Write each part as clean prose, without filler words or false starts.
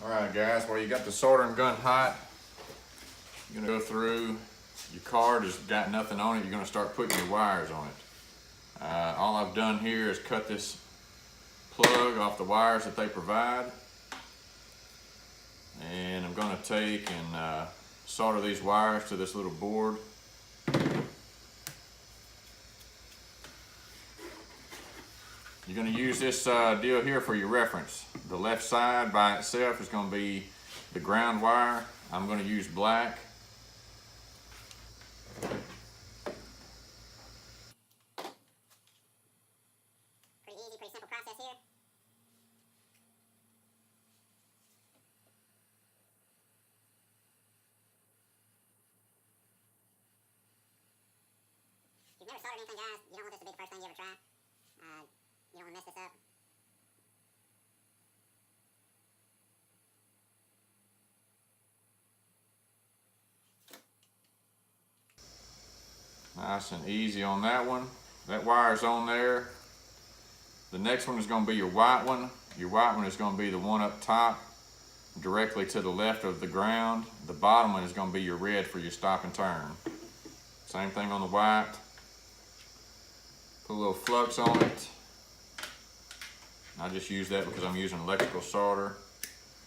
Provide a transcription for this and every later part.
All right, guys, well, you got the soldering gun hot. You're gonna go through, your card has got nothing on it, you're gonna start putting your wires on it. All I've done here is cut this plug off the wires that they provide. And I'm gonna take and solder these wires to this little board. You're going to use this deal here for your reference. The left side by itself is going to be the ground wire. I'm going to use black. Pretty easy, pretty simple process here. If you've never soldered anything, guys, you don't want this to be the first thing you ever try. You don't want to mess this up. Nice and easy on that one. That wire's on there. The next one is going to be your white one. Your white one is going to be the one up top, directly to the left of the ground. The bottom one is going to be your red for your stop and turn. Same thing on the white. Put a little flux on it. I just use that because I'm using electrical solder.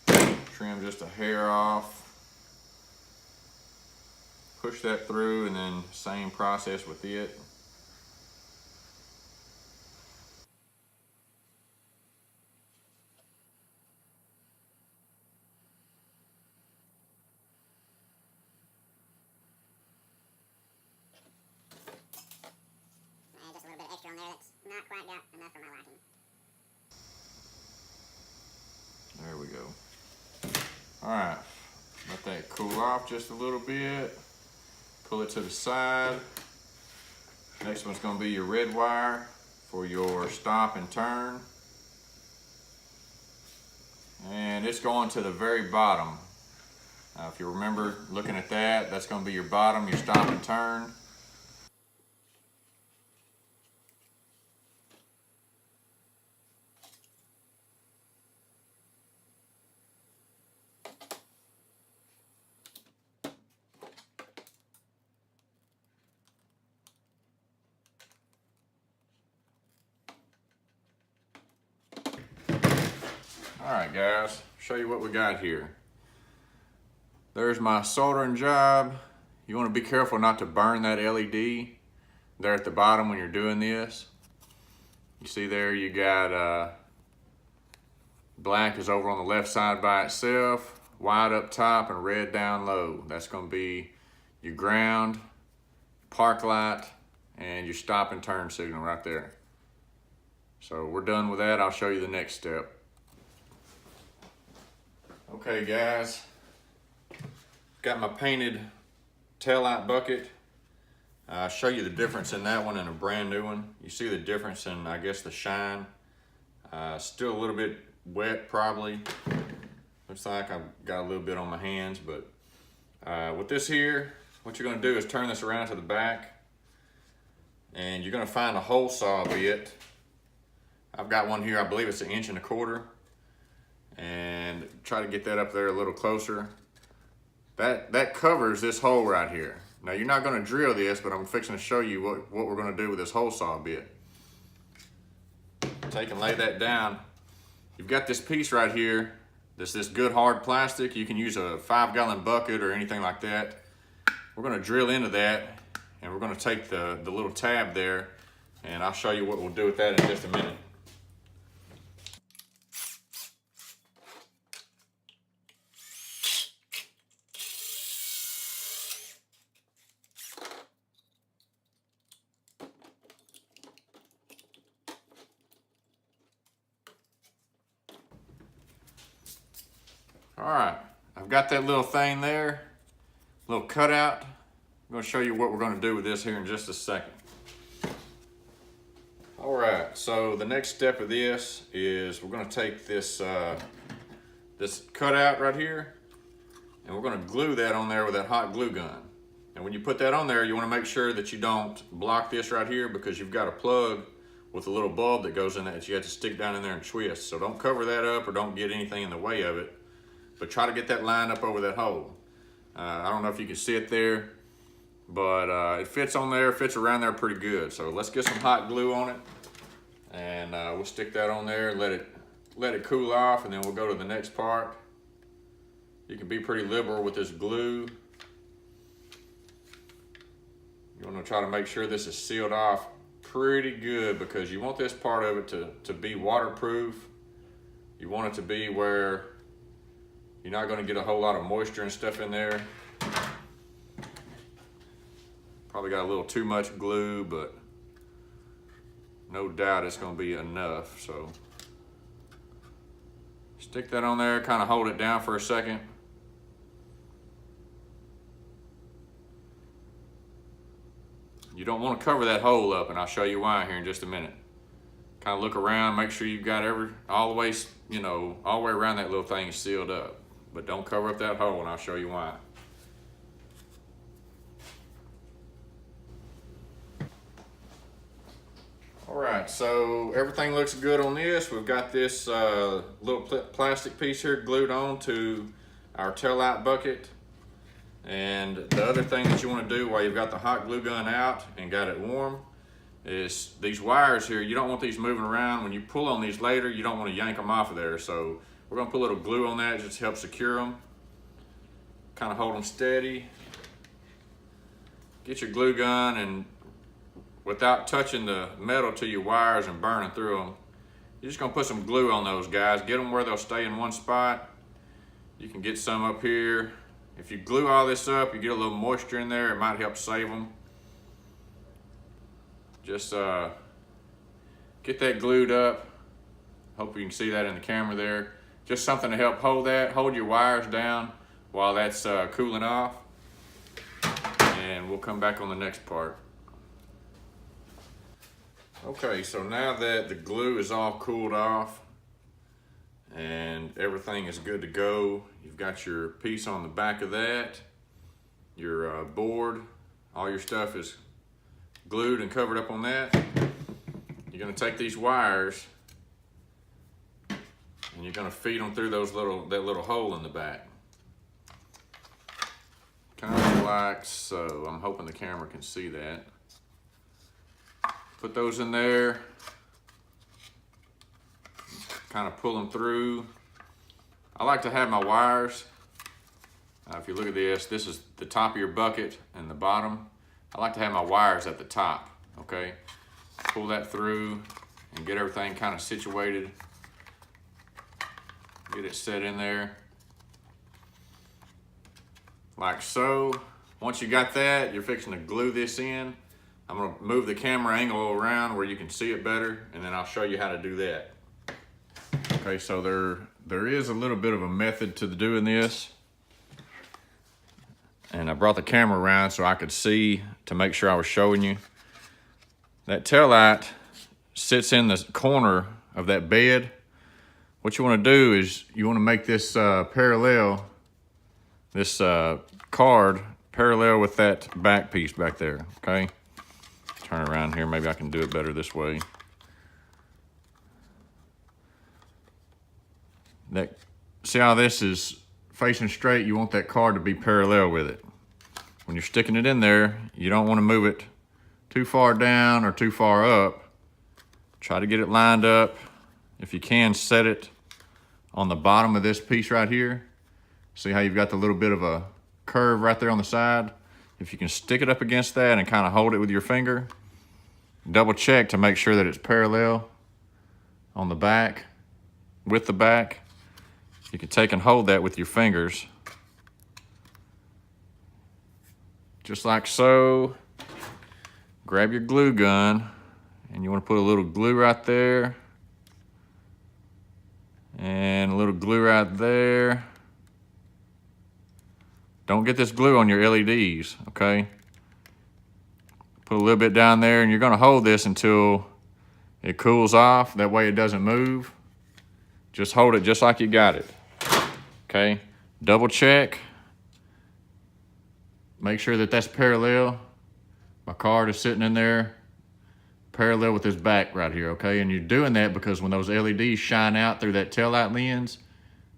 Trim just a hair off. Push that through and then same process with it. Just a little bit of extra on there that's not quite got enough for my liking. There we go. All right, let that cool off just a little bit. Pull it to the side. Next one's gonna be your red wire for your stop and turn. And it's going to the very bottom. If you remember looking at that, that's gonna be your bottom, your stop and turn. All right, guys, show you what we got here. There's my soldering job. You want to be careful not to burn that LED there at the bottom when you're doing this. You see there you got black is over on the left side by itself, white up top and red down low. That's going to be your ground, park light, and your stop and turn signal right there. So we're done with that. I'll show you the next step. Okay, guys, got my painted taillight bucket. I'll show you the difference in that one and a brand new one. You see the difference in, I guess, the shine. Still a little bit wet probably. Looks like I've got a little bit on my hands, but with this here, what you're gonna do is turn this around to the back and you're gonna find a hole saw bit. I've got one here, I believe it's 1.25 inches. And try to get that up there a little closer. That covers this hole right here. Now you're not gonna drill this, but I'm fixing to show you what we're gonna do with this hole saw bit. Take and lay that down. You've got this piece right here. This good hard plastic. You can use a 5-gallon bucket or anything like that. We're gonna drill into that and we're gonna take the little tab there and I'll show you what we'll do with that in just a minute. All right, I've got that little thing there, little cutout. I'm gonna show you what we're gonna do with this here in just a second. All right, so the next step of this is we're gonna take this, this cutout right here, and we're gonna glue that on there with that hot glue gun. And when you put that on there, you wanna make sure that you don't block this right here because you've got a plug with a little bulb that goes in that you have to stick down in there and twist. So don't cover that up or don't get anything in the way of it. but try to get that lined up over that hole. I don't know if you can see it there, but it fits on there, fits around there pretty good. So let's get some hot glue on it, and we'll stick that on there, let it cool off, and then we'll go to the next part. You can be pretty liberal with this glue. You want to try to make sure this is sealed off pretty good, because you want this part of it to be waterproof. You want it to be where you're not going to get a whole lot of moisture and stuff in there. Probably got a little too much glue, but no doubt it's going to be enough. So stick that on there, kind of hold it down for a second. You don't want to cover that hole up, and I'll show you why here in just a minute. Kind of look around, make sure you've got all the way, all the way around that little thing sealed up. But don't cover up that hole, and I'll show you why. All right, so everything looks good on this. We've got this little plastic piece here glued on to our taillight bucket. And the other thing that you want to do while you've got the hot glue gun out and got it warm is these wires here, you don't want these moving around. When you pull on these later, you don't want to yank them off of there. So we're going to put a little glue on that just to help secure them. Kind of hold them steady. Get your glue gun, and without touching the metal to your wires and burning through them, you're just going to put some glue on those guys. Get them where they'll stay in one spot. You can get some up here. If you glue all this up, you get a little moisture in there, it might help save them. Just get that glued up. Hope you can see that in the camera there. Just something to help hold your wires down while that's cooling off. And we'll come back on the next part. Okay, so now that the glue is all cooled off and everything is good to go, you've got your piece on the back of that, your board, all your stuff is glued and covered up on that. You're going to take these wires and you're going to feed them through that little hole in the back. Kind of like so. I'm hoping the camera can see that. Put those in there. Kind of pull them through. I like to have my wires. If you look at this is the top of your bucket and the bottom. I like to have my wires at the top, okay? Pull that through and get everything kind of situated. Get it set in there. Like so. Once you got that, you're fixing to glue this in. I'm gonna move the camera angle around where you can see it better, and then I'll show you how to do that. Okay, so there is a little bit of a method to doing this. And I brought the camera around so I could see to make sure I was showing you. That taillight sits in the corner of that bed. What you want to do is you want to make this parallel, this card parallel with that back piece back there, okay? Turn around here, maybe I can do it better this way. See how this is facing straight? You want that card to be parallel with it. When you're sticking it in there, you don't want to move it too far down or too far up. Try to get it lined up. If you can, set it on the bottom of this piece right here. See how you've got the little bit of a curve right there on the side? If you can stick it up against that and kind of hold it with your finger, double check to make sure that it's parallel on the back, with the back. You can take and hold that with your fingers. Just like so. Grab your glue gun, and you want to put a little glue right there. And a little glue right there. Don't get this glue on your LEDs, okay? Put a little bit down there, and you're gonna hold this until it cools off. That way it doesn't move. Just hold it just like you got it, okay? Double check. Make sure that that's parallel. My card is sitting in there, parallel with this back right here, okay? And you're doing that because when those LEDs shine out through that taillight lens,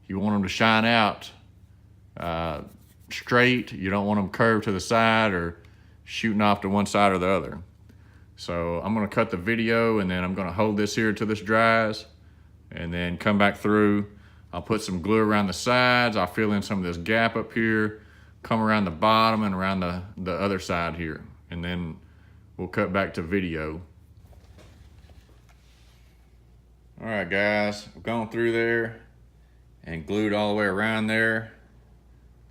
you want them to shine out straight. You don't want them curved to the side or shooting off to one side or the other. So I'm gonna cut the video and then I'm gonna hold this here till this dries and then come back through. I'll put some glue around the sides. I'll fill in some of this gap up here, come around the bottom and around the other side here. And then we'll cut back to video. All right, guys, I've gone through there and glued all the way around there.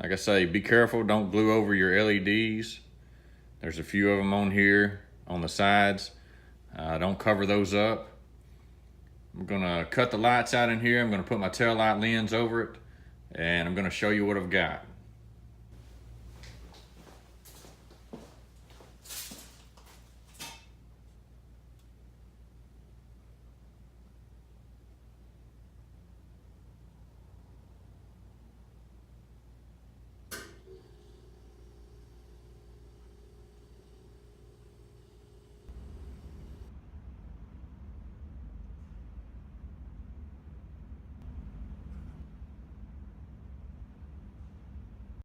Like I say, be careful, don't glue over your LEDs. There's a few of them on here on the sides. Don't cover those up. I'm gonna cut the lights out in here. I'm gonna put my tail light lens over it and I'm gonna show you what I've got.